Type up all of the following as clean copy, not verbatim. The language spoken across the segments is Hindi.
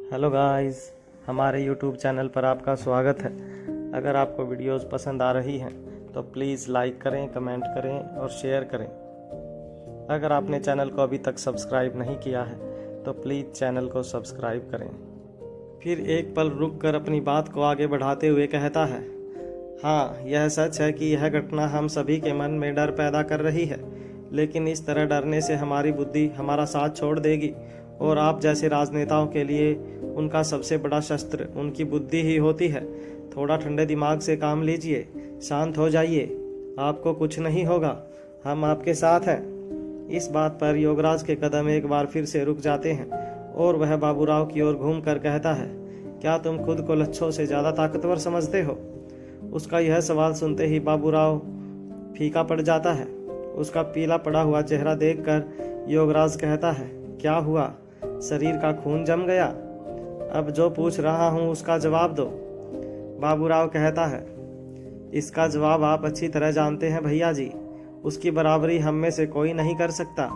हेलो गाइस, हमारे यूट्यूब चैनल पर आपका स्वागत है। अगर आपको वीडियोस पसंद आ रही हैं तो प्लीज़ लाइक करें, कमेंट करें और शेयर करें। अगर आपने चैनल को अभी तक सब्सक्राइब नहीं किया है तो प्लीज़ चैनल को सब्सक्राइब करें। फिर एक पल रुक कर अपनी बात को आगे बढ़ाते हुए कहता है, हाँ, यह सच है कि यह घटना हम सभी के मन में डर पैदा कर रही है, लेकिन इस तरह डरने से हमारी बुद्धि हमारा साथ छोड़ देगी और आप जैसे राजनेताओं के लिए उनका सबसे बड़ा शस्त्र उनकी बुद्धि ही होती है। थोड़ा ठंडे दिमाग से काम लीजिए, शांत हो जाइए, आपको कुछ नहीं होगा, हम आपके साथ हैं। इस बात पर योगराज के कदम एक बार फिर से रुक जाते हैं और वह बाबूराव की ओर घूम कर कहता है, क्या तुम खुद को लच्छों से ज़्यादा ताकतवर समझते हो? उसका यह सवाल सुनते ही बाबूराव फीका पड़ जाता है। उसका पीला पड़ा हुआ चेहरा देखकर योगराज कहता है, क्या हुआ, शरीर का खून जम गया? अब जो पूछ रहा हूँ उसका जवाब दो। बाबूराव कहता है, इसका जवाब आप अच्छी तरह जानते हैं भैया जी। उसकी बराबरी हम में से कोई नहीं कर सकता।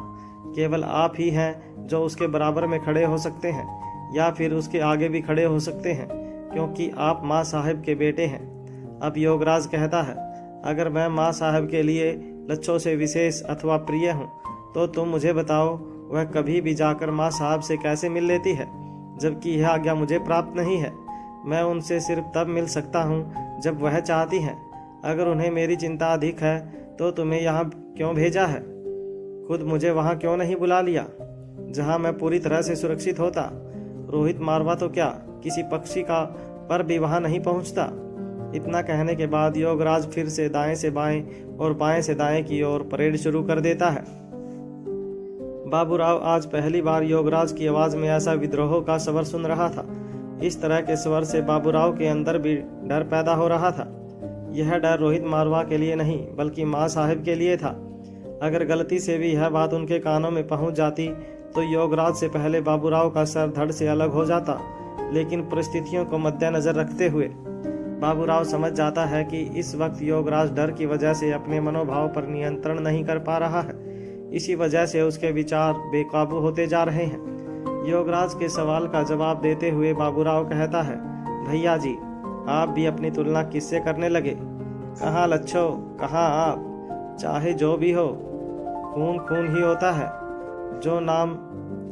केवल आप ही हैं जो उसके बराबर में खड़े हो सकते हैं या फिर उसके आगे भी खड़े हो सकते हैं, क्योंकि आप माँ साहब के बेटे हैं। अब योगराज कहता है, अगर मैं माँ साहब के लिए लच्छों से विशेष अथवा प्रिय हूँ तो तुम मुझे बताओ, वह कभी भी जाकर माँ साहब से कैसे मिल लेती है, जबकि यह आज्ञा मुझे प्राप्त नहीं है। मैं उनसे सिर्फ तब मिल सकता हूँ जब वह चाहती हैं। अगर उन्हें मेरी चिंता अधिक है तो तुम्हें यहाँ क्यों भेजा है? खुद मुझे वहाँ क्यों नहीं बुला लिया जहाँ मैं पूरी तरह से सुरक्षित होता? रोहित मारवा तो क्या, किसी पक्षी का पर भी वहाँ नहीं पहुँचता। इतना कहने के बाद योगराज फिर से दाएं से बाएं और बाएं से दाएं की ओर परेड शुरू कर देता है। बाबूराव आज पहली बार योगराज की आवाज में ऐसा विद्रोह का स्वर सुन रहा था। इस तरह के स्वर से बाबूराव के अंदर भी डर पैदा हो रहा था। यह डर रोहित मारवा के लिए नहीं बल्कि माँ साहब के लिए था। अगर गलती से भी यह बात उनके कानों में पहुंच जाती तो योगराज से पहले बाबूराव का सर धड़ से अलग हो जाता। लेकिन परिस्थितियों को मद्देनजर रखते हुए बाबूराव समझ जाता है कि इस वक्त योगराज डर की वजह से अपने मनोभाव पर नियंत्रण नहीं कर पा रहा है। इसी वजह से उसके विचार बेकाबू होते जा रहे हैं। योगराज के सवाल का जवाब देते हुए बाबूराव कहता है, भैया जी, आप भी अपनी तुलना किससे करने लगे? कहाँ लच्छो, कहाँ आप? चाहे जो भी हो, खून खून ही होता है। जो नाम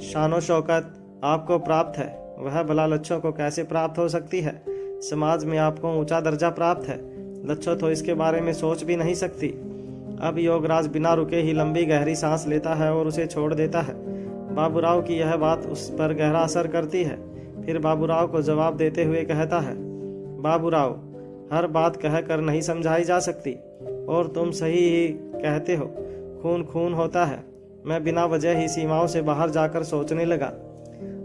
शानो शौकत आपको प्राप्त है वह भला लच्छों को कैसे प्राप्त हो सकती है? समाज में आपको ऊंचा दर्जा प्राप्त है, लच्छो तो इसके बारे में सोच भी नहीं सकती। अब योगराज बिना रुके ही लंबी गहरी सांस लेता है और उसे छोड़ देता है। बाबूराव की यह बात उस पर गहरा असर करती है। फिर बाबूराव को जवाब देते हुए कहता है, बाबूराव, हर बात कहकर नहीं समझाई जा सकती और तुम सही ही कहते हो, खून खून होता है। मैं बिना वजह ही सीमाओं से बाहर जाकर सोचने लगा।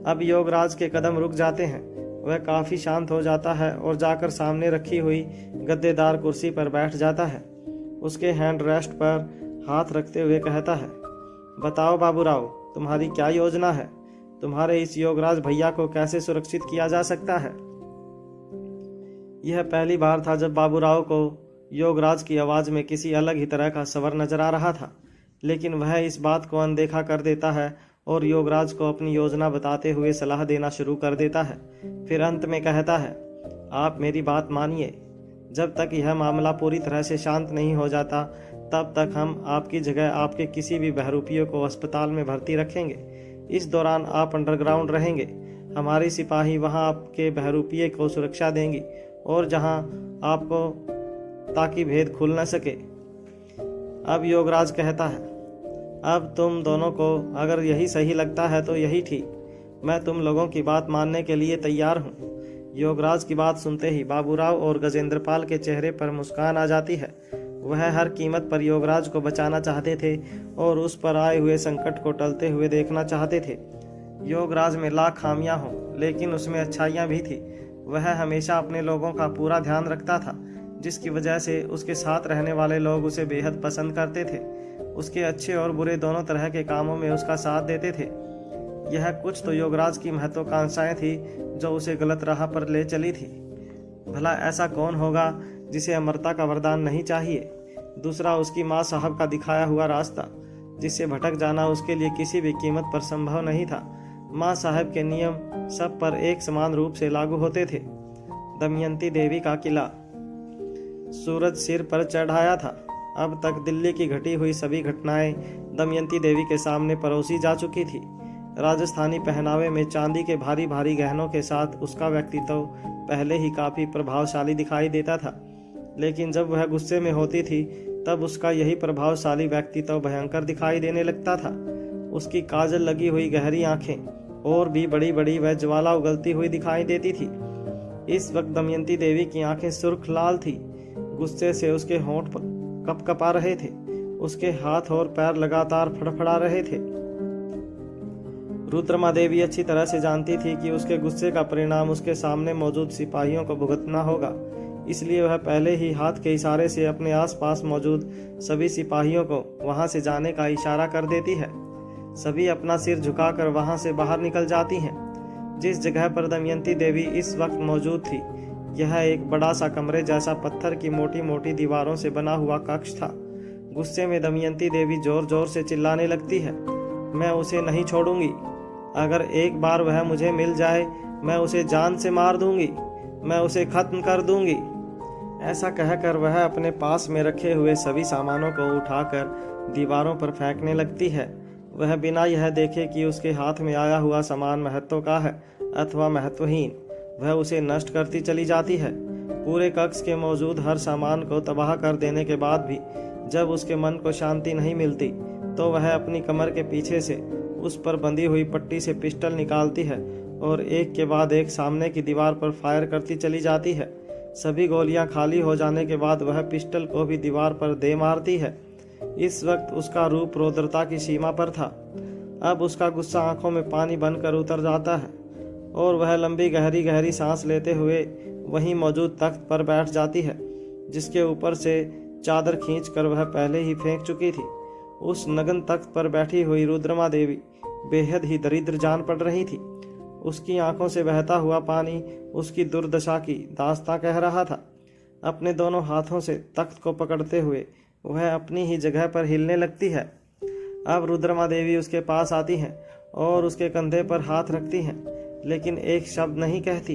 अब योगराज के कदम रुक जाते हैं। वह काफ़ी शांत हो जाता है और जाकर सामने रखी हुई गद्देदार कुर्सी पर बैठ जाता है। उसके हैंड रेस्ट पर हाथ रखते हुए कहता है, बताओ बाबूराव, तुम्हारी क्या योजना है? तुम्हारे इस योगराज भैया को कैसे सुरक्षित किया जा सकता है? यह पहली बार था जब बाबूराव को योगराज की आवाज़ में किसी अलग ही तरह का स्वर नजर आ रहा था, लेकिन वह इस बात को अनदेखा कर देता है और योगराज को अपनी योजना बताते हुए सलाह देना शुरू कर देता है। फिर अंत में कहता है, आप मेरी बात मानिए, जब तक यह मामला पूरी तरह से शांत नहीं हो जाता तब तक हम आपकी जगह आपके किसी भी बहरूपियों को अस्पताल में भर्ती रखेंगे। इस दौरान आप अंडरग्राउंड रहेंगे। हमारी सिपाही वहां आपके बहरूपिये को सुरक्षा देंगी और जहां आपको ताकि भेद खुल न सके। अब योगराज कहता है, अब तुम दोनों को अगर यही सही लगता है तो यही ठीक, मैं तुम लोगों की बात मानने के लिए तैयार हूँ। योगराज की बात सुनते ही बाबूराव और गजेंद्रपाल के चेहरे पर मुस्कान आ जाती है। वह हर कीमत पर योगराज को बचाना चाहते थे और उस पर आए हुए संकट को टलते हुए देखना चाहते थे। योगराज में लाख खामियां हों लेकिन उसमें अच्छाइयां भी थी। वह हमेशा अपने लोगों का पूरा ध्यान रखता था, जिसकी वजह से उसके साथ रहने वाले लोग उसे बेहद पसंद करते थे। उसके अच्छे और बुरे दोनों तरह के कामों में उसका साथ देते थे। यह कुछ तो योगराज की महत्वाकांक्षाएं थी जो उसे गलत राह पर ले चली थी। भला ऐसा कौन होगा जिसे अमरता का वरदान नहीं चाहिए? दूसरा, उसकी माँ साहब का दिखाया हुआ रास्ता, जिससे भटक जाना उसके लिए किसी भी कीमत पर संभव नहीं था। माँ साहब के नियम सब पर एक समान रूप से लागू होते थे। दमयंती देवी का किला। सूरज सिर पर चढ़ाया था। अब तक दिल्ली की घटी हुई सभी घटनाएं दमयंती देवी के सामने परोसी जा चुकी थी। राजस्थानी पहनावे में चांदी के भारी भारी गहनों के साथ उसका व्यक्तित्व पहले ही काफी प्रभावशाली दिखाई देता था, लेकिन जब वह गुस्से में होती थी तब उसका यही प्रभावशाली व्यक्तित्व भयंकर दिखाई देने लगता था। उसकी काजल लगी हुई गहरी आंखें और भी बड़ी बड़ी व ज्वाला उगलती हुई दिखाई देती थी। इस वक्त दमयंती देवी की आंखें सुर्ख लाल थी। गुस्से से उसके होंठ कपकपा रहे थे। उसके हाथ और पैर लगातार फड़फड़ा रहे थे। रुद्रमा देवी अच्छी तरह से जानती थी कि उसके गुस्से का परिणाम उसके सामने मौजूद सिपाहियों को भुगतना होगा, इसलिए वह पहले ही हाथ के इशारे से अपने आसपास मौजूद सभी सिपाहियों को वहां से जाने का इशारा कर देती है। सभी अपना सिर झुकाकर वहां से बाहर निकल जाती हैं। जिस जगह पर दमयंती देवी इस वक्त मौजूद थी, यह एक बड़ा सा कमरे जैसा पत्थर की मोटी मोटी दीवारों से बना हुआ कक्ष था। गुस्से में दमयंती देवी जोर जोर से चिल्लाने लगती है, मैं उसे नहीं छोड़ूंगी। अगर एक बार वह मुझे मिल जाए, मैं उसे जान से मार दूंगी, मैं उसे खत्म कर दूंगी। ऐसा कहकर वह अपने पास में रखे हुए सभी सामानों को उठाकर दीवारों पर फेंकने लगती है। वह बिना यह देखे कि उसके हाथ में आया हुआ सामान महत्व का है अथवा महत्वहीन, वह उसे नष्ट करती चली जाती है। पूरे कक्ष के मौजूद हर सामान को तबाह कर देने के बाद भी जब उसके मन को शांति नहीं मिलती तो वह अपनी कमर के पीछे से उस पर बंधी हुई पट्टी से पिस्टल निकालती है और एक के बाद एक सामने की दीवार पर फायर करती चली जाती है। सभी गोलियां खाली हो जाने के बाद वह पिस्टल को भी दीवार पर दे मारती है। इस वक्त उसका रूप रौद्रता की सीमा पर था। अब उसका गुस्सा आंखों में पानी बनकर उतर जाता है और वह लंबी गहरी गहरी सांस लेते हुए वहीं मौजूद तख्त पर बैठ जाती है, जिसके ऊपर से चादर खींचकर वह पहले ही फेंक चुकी थी। उस नग्न तख्त पर बैठी हुई रुद्रमा देवी बेहद ही दरिद्र जान पड़ रही थी। उसकी आंखों से बहता हुआ पानी उसकी दुर्दशा की दास्तां कह रहा था। अपने दोनों हाथों से तख्त को पकड़ते हुए वह अपनी ही जगह पर हिलने लगती है। अब रुद्रमा देवी उसके पास आती हैं और उसके कंधे पर हाथ रखती हैं, लेकिन एक शब्द नहीं कहती,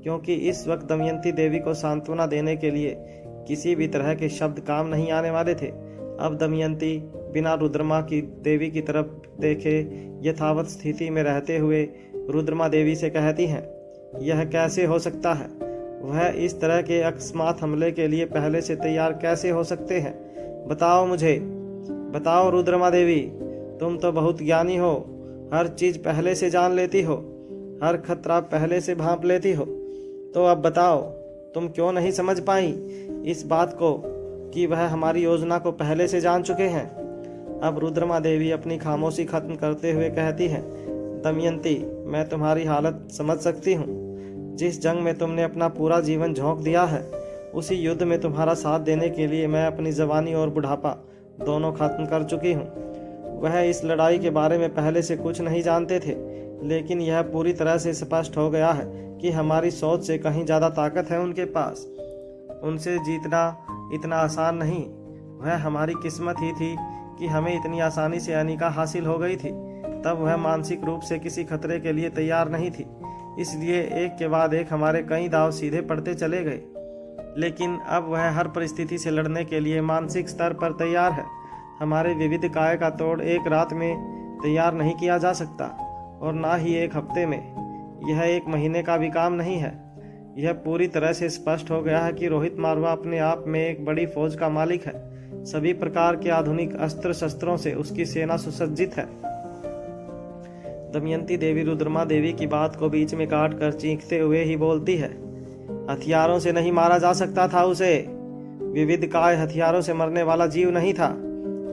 क्योंकि इस वक्त दमयंती देवी को सांत्वना देने के लिए किसी भी तरह के शब्द काम नहीं आने वाले थे। अब दमयंती बिना रुद्रमा की देवी की तरफ देखे यथावत स्थिति में रहते हुए रुद्रमा देवी से कहती हैं, यह कैसे हो सकता है? वह इस तरह के अकस्मात हमले के लिए पहले से तैयार कैसे हो सकते हैं? बताओ मुझे, बताओ रुद्रमा देवी, तुम तो बहुत ज्ञानी हो, हर चीज पहले से जान लेती हो, हर खतरा पहले से भांप लेती हो। तो अब बताओ, तुम क्यों नहीं समझ पाई इस बात को कि वह हमारी योजना को पहले से जान चुके हैं? अब रुद्रमा देवी अपनी खामोशी खत्म करते हुए कहती है, दमयंती, मैं तुम्हारी हालत समझ सकती हूँ। जिस जंग में तुमने अपना पूरा जीवन झोंक दिया है, उसी युद्ध में तुम्हारा साथ देने के लिए मैं अपनी जवानी और बुढ़ापा दोनों खत्म कर चुकी हूँ। वह इस लड़ाई के बारे में पहले से कुछ नहीं जानते थे, लेकिन यह पूरी तरह से स्पष्ट हो गया है कि हमारी सोच से कहीं ज़्यादा ताकत है उनके पास। उनसे जीतना इतना आसान नहीं। वह हमारी किस्मत ही थी कि हमें इतनी आसानी से अनिका हासिल हो गई थी। तब वह मानसिक रूप से किसी खतरे के लिए तैयार नहीं थी, इसलिए एक के बाद एक हमारे कई दांव सीधे पड़ते चले गए। लेकिन अब वह हर परिस्थिति से लड़ने के लिए मानसिक स्तर पर तैयार है। हमारे विविध काय का तोड़ एक रात में तैयार नहीं किया जा सकता, और ना ही एक हफ्ते में। यह एक महीने का भी काम नहीं है। यह पूरी तरह से स्पष्ट हो गया है कि रोहित मारवा अपने आप में एक बड़ी फौज का मालिक है। सभी प्रकार के आधुनिक अस्त्र शस्त्रों से उसकी सेना सुसज्जित है। दमयंती देवी रुद्रमा देवी की बात को बीच में काट कर चीखते हुए ही बोलती है, हथियारों से नहीं मारा जा सकता था उसे। विविध काय हथियारों से मरने वाला जीव नहीं था।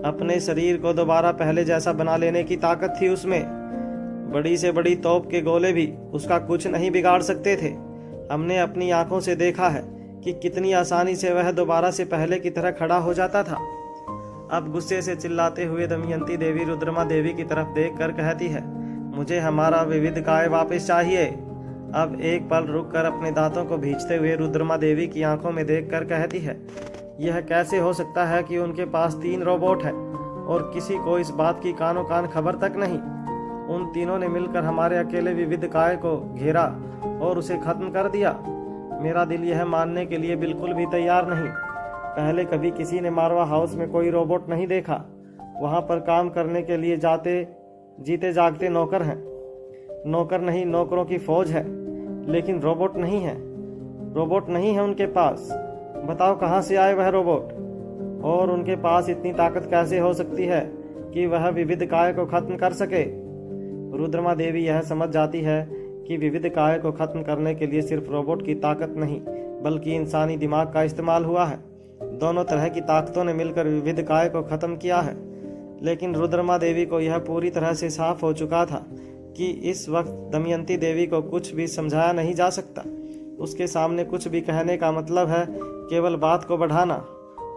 अपने शरीर को दोबारा पहले जैसा बना लेने की ताकत थी उसमें। बड़ी से बड़ी तोप के गोले भी उसका कुछ नहीं बिगाड़ सकते थे। हमने अपनी आंखों से देखा है कि कितनी आसानी से वह दोबारा से पहले की तरह खड़ा हो जाता था। अब गुस्से से चिल्लाते हुए दमयंती देवी रुद्रमा देवी की तरफ देख कर कहती है, मुझे हमारा विविध काय वापस चाहिए। अब एक पल रुककर अपने दांतों को भींचते हुए रुद्रमा देवी की आंखों में देखकर कहती है, यह कैसे हो सकता है कि उनके पास 3 रोबोट हैं और किसी को इस बात की कानो कान खबर तक नहीं। उन तीनों ने मिलकर हमारे अकेले विविधकाय को घेरा और उसे खत्म कर दिया। मेरा दिल यह मानने के लिए बिल्कुल भी तैयार नहीं। पहले कभी किसी ने मारवा हाउस में कोई रोबोट नहीं देखा। वहां पर काम करने के लिए जीते जागते नौकर हैं। नौकर नहीं, नौकरों की फौज है, लेकिन रोबोट नहीं है। रोबोट नहीं है उनके पास। बताओ कहाँ से आए वह रोबोट? और उनके पास इतनी ताकत कैसे हो सकती है कि वह विविधकाय को खत्म कर सके? रुद्रमा देवी यह समझ जाती है कि विविधकाय को खत्म करने के लिए सिर्फ रोबोट की ताकत नहीं, बल्कि इंसानी दिमाग का इस्तेमाल हुआ है। दोनों तरह की ताकतों ने मिलकर विविधकाय को खत्म किया है। लेकिन रुद्रमा देवी को यह पूरी तरह से साफ हो चुका था कि इस वक्त दमयंती देवी को कुछ भी समझाया नहीं जा सकता। उसके सामने कुछ भी कहने का मतलब है केवल बात को बढ़ाना।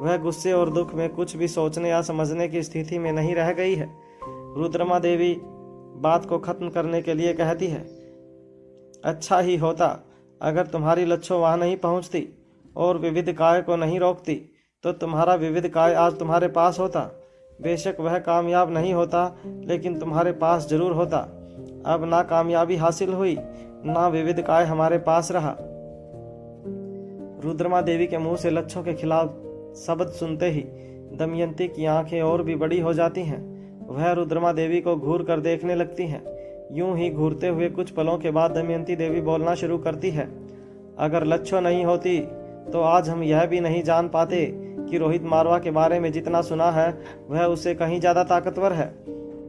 वह गुस्से और दुख में कुछ भी सोचने या समझने की स्थिति में नहीं रह गई है। रुद्रमा देवी बात को खत्म करने के लिए कहती है, अच्छा ही होता अगर तुम्हारी लच्छो वहां नहीं पहुंचती और विविधकाय को नहीं रोकती, तो तुम्हारा विविधकाय आज तुम्हारे पास होता। बेशक वह कामयाब नहीं होता, लेकिन तुम्हारे पास जरूर होता। अब ना कामयाबी हासिल हुई, ना विविधकाय हमारे पास रहा। रुद्रमा देवी के मुंह से लच्छों के खिलाफ शब्द सुनते ही दमयंती की आंखें और भी बड़ी हो जाती हैं। वह रुद्रमा देवी को घूर कर देखने लगती हैं। यूं ही घूरते हुए कुछ पलों के बाद दमयंती देवी बोलना शुरू करती है, अगर लच्छो नहीं होती तो आज हम यह भी नहीं जान पाते कि रोहित मारवा के बारे में जितना सुना है वह उससे कहीं ज्यादा ताकतवर है।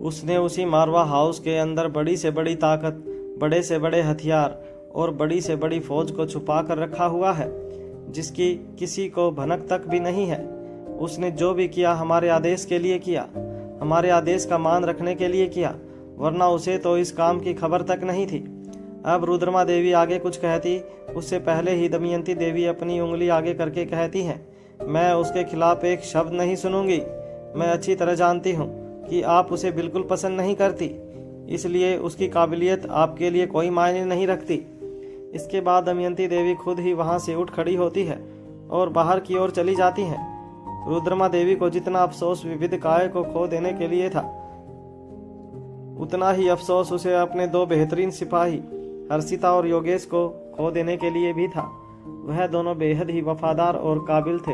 उसने उसी मारवा हाउस के अंदर बड़ी से बड़ी ताकत, बड़े से बड़े हथियार और बड़ी से बड़ी फौज को छुपा कर रखा हुआ है, जिसकी किसी को भनक तक भी नहीं है। उसने जो भी किया हमारे आदेश के लिए किया, हमारे आदेश का मान रखने के लिए किया, वरना उसे तो इस काम की खबर तक नहीं थी। अब रुद्रमा देवी आगे कुछ कहती, उससे पहले ही दमयंती देवी अपनी उंगली आगे करके कहती हैं, मैं उसके खिलाफ एक शब्द नहीं सुनूंगी। मैं अच्छी तरह जानती हूँ कि आप उसे बिल्कुल पसंद नहीं करती, इसलिए उसकी काबिलियत आपके लिए कोई मायने नहीं रखती। इसके बाद दमयंती देवी खुद ही वहां से उठ खड़ी होती है और बाहर की ओर चली जाती हैं। रुद्रमा देवी को जितना अफसोस विविधकाय को खो देने के लिए था, उतना ही अफसोस उसे अपने दो बेहतरीन सिपाही हर्षिता और योगेश को खो देने के लिए भी था। वह दोनों बेहद ही वफादार और काबिल थे।